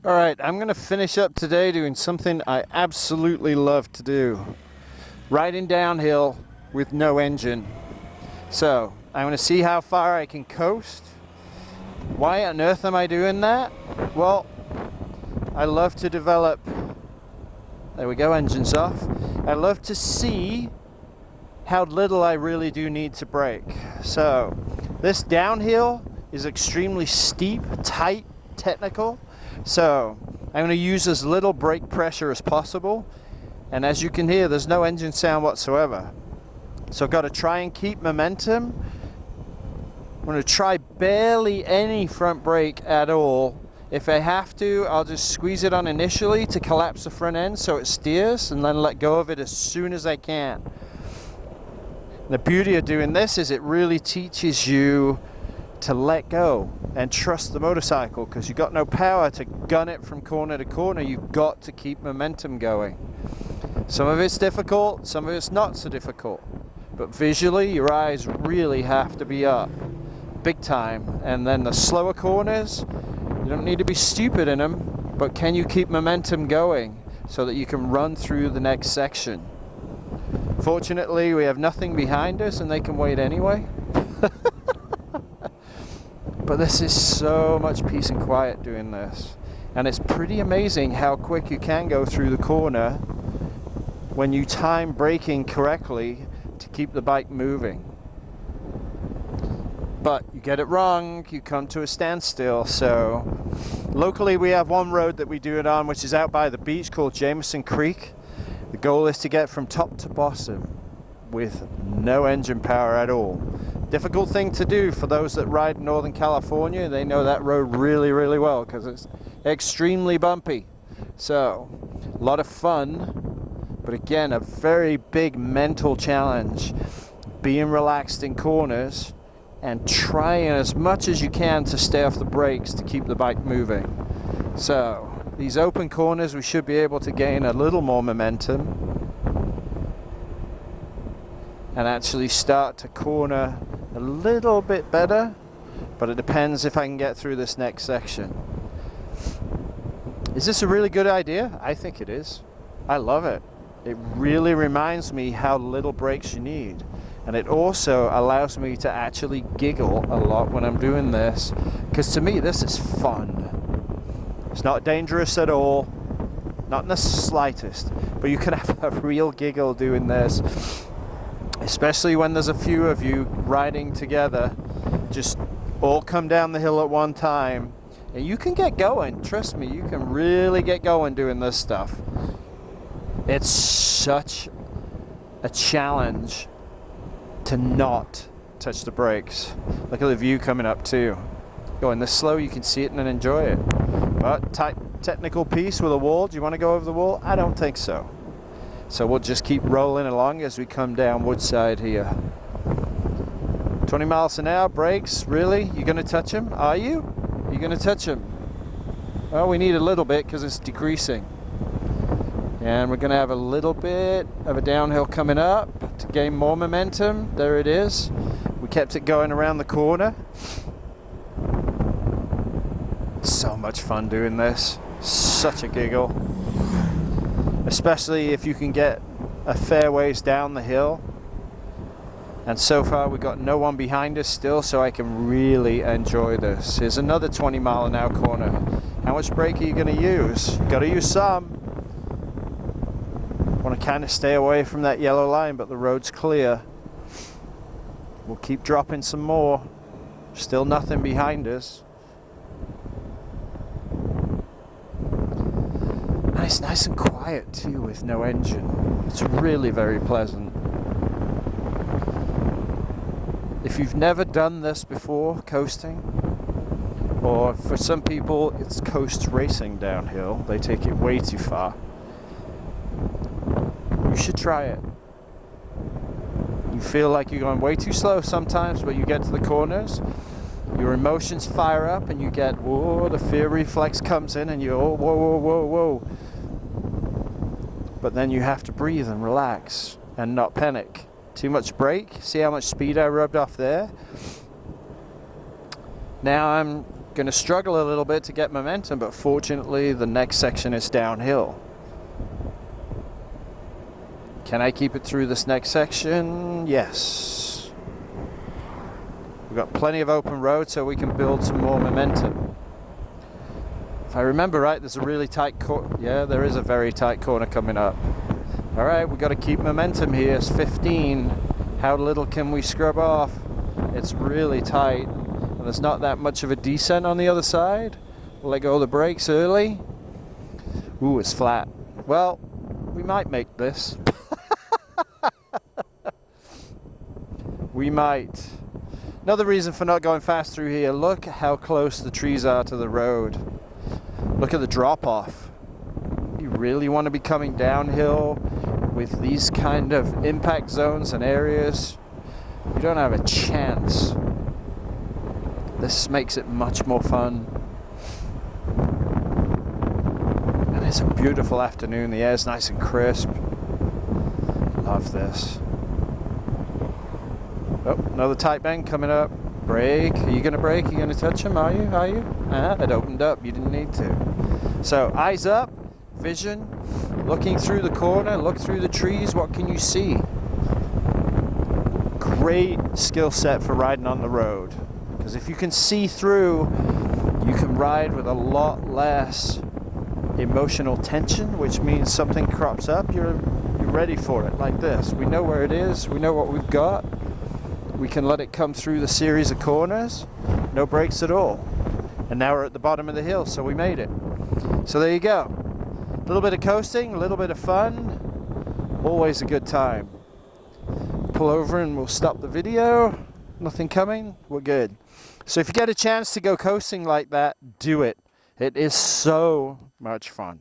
Alright, I'm going to finish up today doing something I absolutely love to do. Riding downhill with no engine. So, I'm going to see how far I can coast. Why on earth am I doing that? Well, I love to develop... There we go, engine's off. I love to see how little I really do need to brake. So, this downhill is extremely steep, tight, technical. So I'm going to use as little brake pressure as possible, and as you can hear, there's no engine sound whatsoever. So I've got to try and keep momentum. I'm going to try barely any front brake at all. If I have to, I'll just squeeze it on initially to collapse the front end so it steers, and then let go of it as soon as I can. The beauty of doing this is it really teaches you to let go and trust the motorcycle, because you've got no power to gun it from corner to corner. You've got to keep momentum going. Some of it's difficult, some of it's not so difficult, but visually your eyes really have to be up big time. And then the slower corners, you don't need to be stupid in them, but can you keep momentum going so that you can run through the next section? Fortunately, we have nothing behind us and they can wait anyway. But this is so much peace and quiet doing this. And it's pretty amazing how quick you can go through the corner when you time braking correctly to keep the bike moving. But you get it wrong, you come to a standstill. So locally we have one road that we do it on, which is out by the beach, called Jameson Creek. The goal is to get from top to bottom with no engine power at all. Difficult thing to do for those that ride in Northern California. They know that road really, really well because it's extremely bumpy. So, a lot of fun, but again, a very big mental challenge. Being relaxed in corners and trying as much as you can to stay off the brakes to keep the bike moving. So, these open corners, we should be able to gain a little more momentum and actually start to corner a little bit better, but it depends if I can get through this next section. Is this a really good idea? I think it is. I love it. It really reminds me how little brakes you need, and it also allows me to actually giggle a lot when I'm doing this, because to me this is fun. It's not dangerous at all, not in the slightest, but you can have a real giggle doing this. Especially when there's a few of you riding together, just all come down the hill at one time, and you can get going. Trust me, you can really get going doing this stuff. It's such a challenge to not touch the brakes. Look at the view coming up too. Going this slow, you can see it and enjoy it. But technical piece with a wall. Do you want to go over the wall? I don't think so. So we'll just keep rolling along as we come down Woodside here. 20 miles an hour, brakes, really? You're going to touch them? Are you? You're going to touch them? Well, we need a little bit because it's decreasing. And we're going to have a little bit of a downhill coming up to gain more momentum. There it is. We kept it going around the corner. So much fun doing this. Such a giggle. Especially if you can get a fair ways down the hill. And so far we've got no one behind us still, so I can really enjoy this. Here's another 20 mile an hour corner. How much brake are you going to use? Got to use some. Want to kind of stay away from that yellow line, but the road's clear. We'll keep dropping some more. Still nothing behind us. It's nice and quiet too with no engine. It's really very pleasant. If you've never done this before, coasting, or for some people it's coast racing downhill, they take it way too far, you should try it. You feel like you're going way too slow sometimes, but you get to the corners, your emotions fire up and you get, whoa, the fear reflex comes in and you, oh, whoa, whoa, whoa, whoa. But then you have to breathe and relax and not panic. Too much brake. See how much speed I rubbed off there? Now I'm Going to struggle a little bit to get momentum, but fortunately the next section is downhill. Can I keep it through this next section? Yes. We've got plenty of open road so we can build some more momentum. If I remember right, there's a really tight corner. Yeah, there is a very tight corner coming up. All right, we've got to keep momentum here. It's 15. How little can we scrub off? It's really tight. And there's not that much of a descent on the other side. We'll let go of the brakes early. Ooh, it's flat. Well, we might make this. We might. Another reason for not going fast through here, look how close the trees are to the road. Look at the drop off. You really want to be coming downhill with these kind of impact zones and areas? You don't have a chance. This makes it much more fun. And it's a beautiful afternoon. The air's nice and crisp. Love this. Oh, another tight bend coming up. Brake. Are you going to brake? Are you going to touch him? Are you? Are you? It opened up. You didn't need to. So, eyes up, vision, looking through the corner, look through the trees. What can you see? Great skill set for riding on the road. Because if you can see through, you can ride with a lot less emotional tension, which means something crops up, you're ready for it, like this. We know where it is. We know what we've got. We can let it come through the series of corners, no brakes at all. And now we're at the bottom of the hill, so we made it. So there you go. A little bit of coasting, a little bit of fun, always a good time. Pull over and we'll stop the video. Nothing coming, we're good. So if you get a chance to go coasting like that, do it. It is so much fun.